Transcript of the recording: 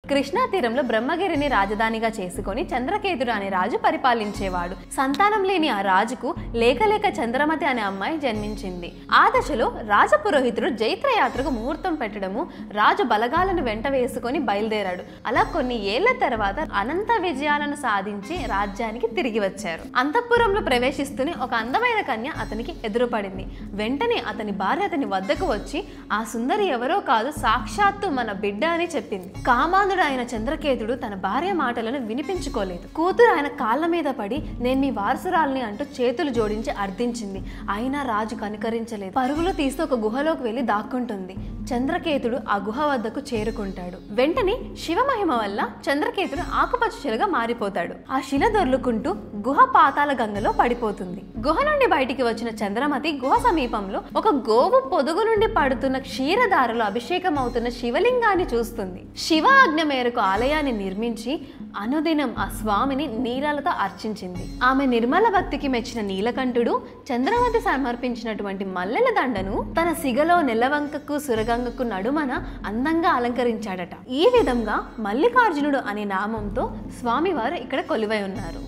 కృష్ణా తీరంలో బ్రహ్మగిరిని రాజధానిగా చేసుకొని చంద్రకేతుడు అనే రాజు పరిపాలించేవాడు. సంతానం లేని ఆ రాజుకు లేక చంద్రమతి అనే అమ్మాయి జన్మించింది. ఆ దశలో రాజపురోహితుడు జైత్రయాత్రకు ముహూర్తం పెట్టడము, రాజు బలగాలను వెంట వేసుకొని బయలుదేరాడు. అలా కొన్ని ఏళ్ల తర్వాత అనంత విజయాలను సాధించి రాజ్యానికి తిరిగి వచ్చారు. అంతఃపురంలో ప్రవేశిస్తూనే ఒక అందమైన కన్య అతనికి ఎదురుపడింది. వెంటనే అతని భార్య అతని వద్దకు వచ్చి ఆ సుందరి ఎవరో కాదు, సాక్షాత్తు మన బిడ్డ అని చెప్పింది. కామాంధుడు అయిన చంద్రకేతుడు తన భార్య మాటలను వినిపించుకోలేదు. కూతురు ఆయన కాళ్ళ మీద పడి నేను మీ వారసురాల్ని అంటూ చేతులు జోడించి అర్థించింది. అయినా రాజు కనికరించలేదు. పరుగులు తీస్తూ ఒక గుహలోకి వెళ్లి దాక్కుంటుంది. చంద్రకేతుడు ఆ గుహ వద్దకు చేరుకుంటాడు. వెంటనే శివమహిమ వల్ల చంద్రకేతుడు ఆకుపచ్చ శిలగా మారిపోతాడు. ఆ శిల దొర్లుకుంటూ గుహ పాతాళ గంగలో పడిపోతుంది. గుహ నుండి బయటికి వచ్చిన చంద్రమతి గుహ సమీపంలో ఒక గోవు పొదుగు నుండి పడుతున్న క్షీరధారలో అభిషేకం అవుతున్న శివలింగాన్ని చూస్తుంది. శివ ఆజ్ఞ మేరకు ఆలయాన్ని నిర్మించి అనుదినం ఆ స్వామిని నీరాలతో అర్చించింది. ఆమె నిర్మల భక్తికి మెచ్చిన నీలకంఠుడు చంద్రమతి సమర్పించినటువంటి మల్లెల దండను తన సిగలో నెల్లవంకకు సురగంగకు నడుమన అందంగా అలంకరించాడట. ఈ విధంగా మల్లికార్జునుడు అనే నామంతో స్వామివారు ఇక్కడ కొలువై ఉన్నారు.